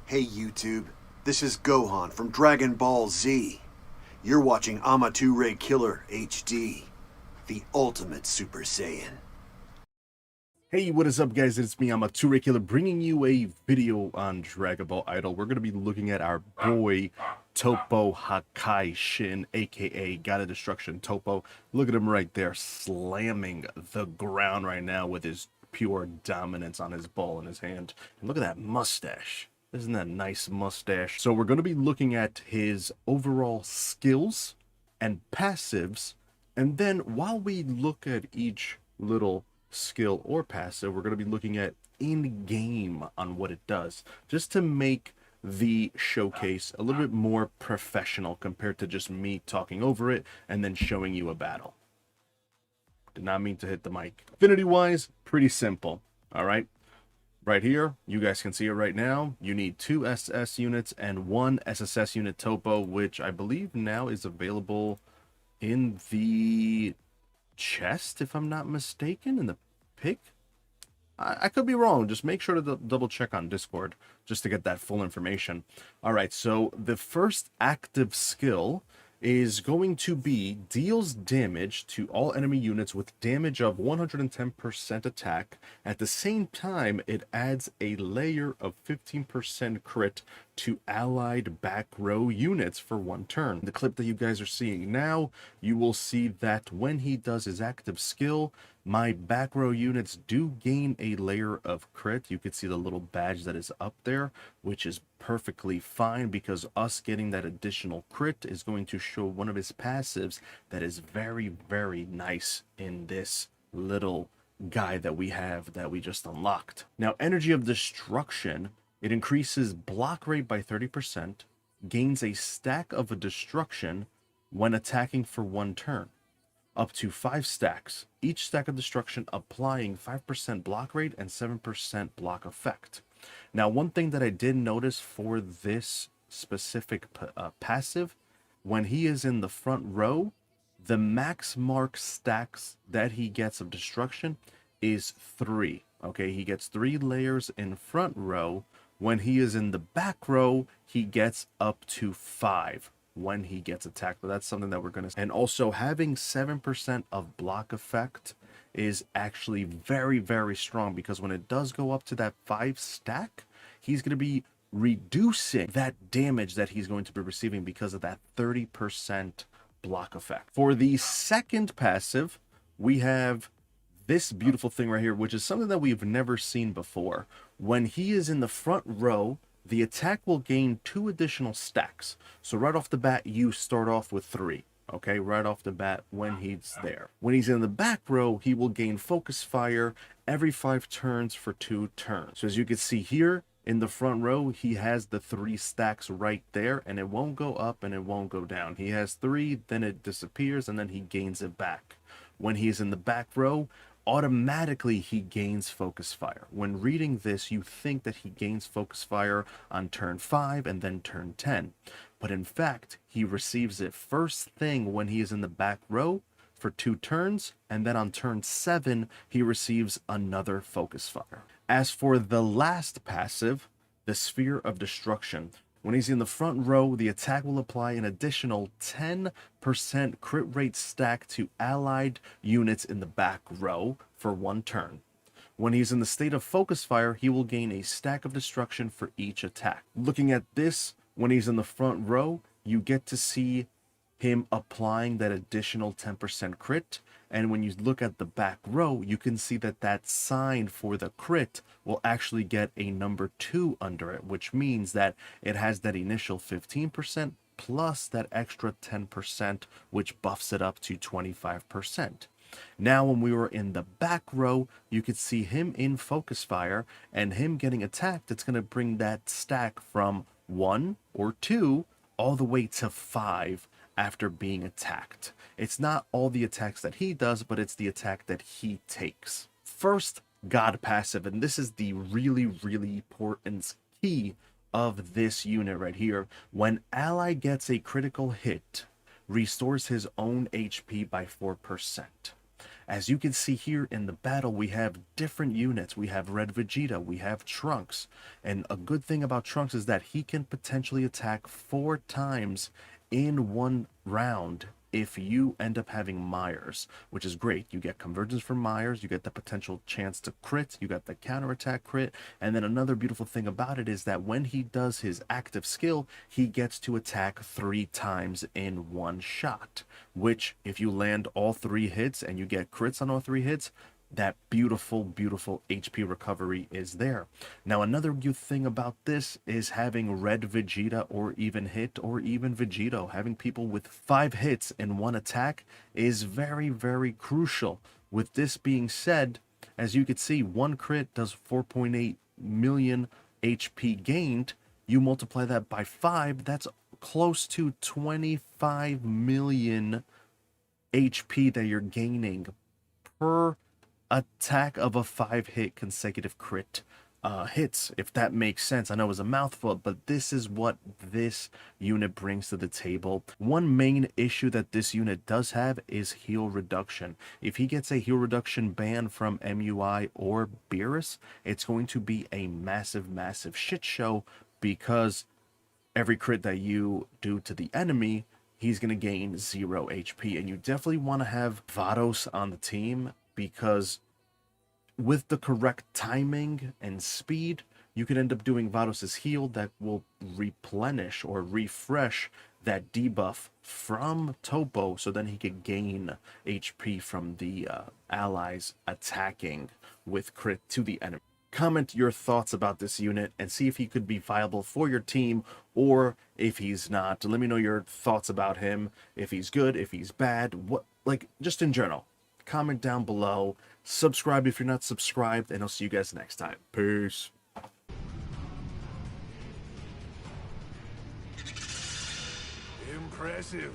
Hey YouTube, this is Gohan from Dragon Ball Z. You're watching AmatureKiLLerHD, the ultimate Super Saiyan. Hey, what is up, guys? It's me, AmatureKiLLer, bringing you a video on Dragon Ball Idol. We're going to be looking at our boy, Toppo Hakaishin, aka God of Destruction Toppo. Look at him right there, slamming the ground right now with his pure dominance on his ball in his hand. And look at that mustache. Isn't that a nice mustache? So we're going to be looking at his overall skills and passives. And then while we look at each little skill or passive, we're going to be looking at in-game on what it does, just to make the showcase a little bit more professional compared to just me talking over it and then showing you a battle. Did not mean to hit the mic. Affinity wise, pretty simple. All right, right here, you guys can see it right now. You need 2 SS units and 1 SSS unit Toppo, which I believe now is available in the chest, if I'm not mistaken, in the pick. I could be wrong. Just make sure to double check on Discord just to get that full information. All right, so the first active skill is going to be deals damage to all enemy units with damage of 110% attack. At the same time, it adds a layer of 15% crit to allied back row units for 1 turn. The clip that you guys are seeing now, you will see that when he does his active skill, my back row units do gain a layer of crit. You can see the little badge that is up there, which is perfectly fine because us getting that additional crit is going to show one of his passives that is very, very nice in this little guy that we have that we just unlocked. Now, Energy of Destruction, it increases block rate by 30%, gains a stack of a destruction when attacking for 1 turn, up to 5 stacks, each stack of destruction applying 5% block rate and 7% block effect. Now, one thing that I did notice for this specific passive, when he is in the front row, the max mark stacks that he gets of destruction is 3. Okay, he gets 3 layers in front row. When he is in the back row, he gets up to 5 when he gets attacked. But that's something that we're going to... And also, having 7% of block effect is actually very, very strong, because when it does go up to that 5 stack, he's going to be reducing that damage that he's going to be receiving because of that 30% block effect. For the second passive, we have this beautiful thing right here, which is something that we've never seen before. When he is in the front row, the attack will gain 2 additional stacks. So right off the bat, you start off with 3. Okay, right off the bat when he's there. When he's in the back row, he will gain focus fire every 5 turns for 2 turns. So as you can see here, in the front row, he has the 3 stacks right there, and it won't go up and it won't go down. He has 3, then it disappears, and then he gains it back. When he's in the back row, automatically he gains focus fire. When reading this, you think that he gains focus fire on turn 5 and then turn 10. But in fact, he receives it first thing when he is in the back row for 2 turns, and then on turn 7, he receives another focus fire. As for the last passive, the Sphere of Destruction, when he's in the front row, the attack will apply an additional 10% crit rate stack to allied units in the back row for 1 turn. When he's in the state of focus fire, he will gain a stack of destruction for each attack. Looking at this, when he's in the front row, you get to see him applying that additional 10% crit. And when you look at the back row, you can see that that sign for the crit will actually get a number 2 under it, which means that it has that initial 15% plus that extra 10%, which buffs it up to 25%. Now, when we were in the back row, you could see him in focus fire, and him getting attacked, it's going to bring that stack from 1 or 2 all the way to 5 after being attacked. It's not all the attacks that he does, but it's the attack that he takes. First, God passive, and this is the really, really important key of this unit right here. When ally gets a critical hit, restores his own HP by 4%. As you can see here in the battle, we have different units. We have Red Vegeta, we have Trunks, and a good thing about Trunks is that he can potentially attack 4 times in one round if you end up having Myers, which is great. You get convergence from Myers, you get the potential chance to crit, you got the counterattack crit, and then another beautiful thing about it is that when he does his active skill, he gets to attack 3 times in one shot, which if you land all 3 hits and you get crits on all 3 hits, that beautiful, beautiful HP recovery is there. Now, another good thing about this is having Red Vegeta or even Hit or even Vegito. Having people with 5 hits in one attack is very, very crucial. With this being said, as you can see, 1 crit does 4.8 million HP gained. You multiply that by 5, that's close to 25 million HP that you're gaining per attack of a 5-hit consecutive crit hits, if that makes sense. I know it was a mouthful, but this is what this unit brings to the table. One main issue that this unit does have is heal reduction. If he gets a heal reduction ban from MUI or Beerus, it's going to be a massive, massive shit show, because every crit that you do to the enemy, he's going to gain 0 HP. And you definitely want to have Vados on the team, because with the correct timing and speed, you could end up doing Vados' heal that will replenish or refresh that debuff from Toppo, so then he could gain HP from the allies attacking with crit to the enemy. Comment your thoughts about this unit and see if he could be viable for your team, or if he's not. Let me know your thoughts about him, if he's good, if he's bad, what, like, just in general. Comment down below, subscribe if you're not subscribed, and I'll see you guys next time. Peace. Impressive.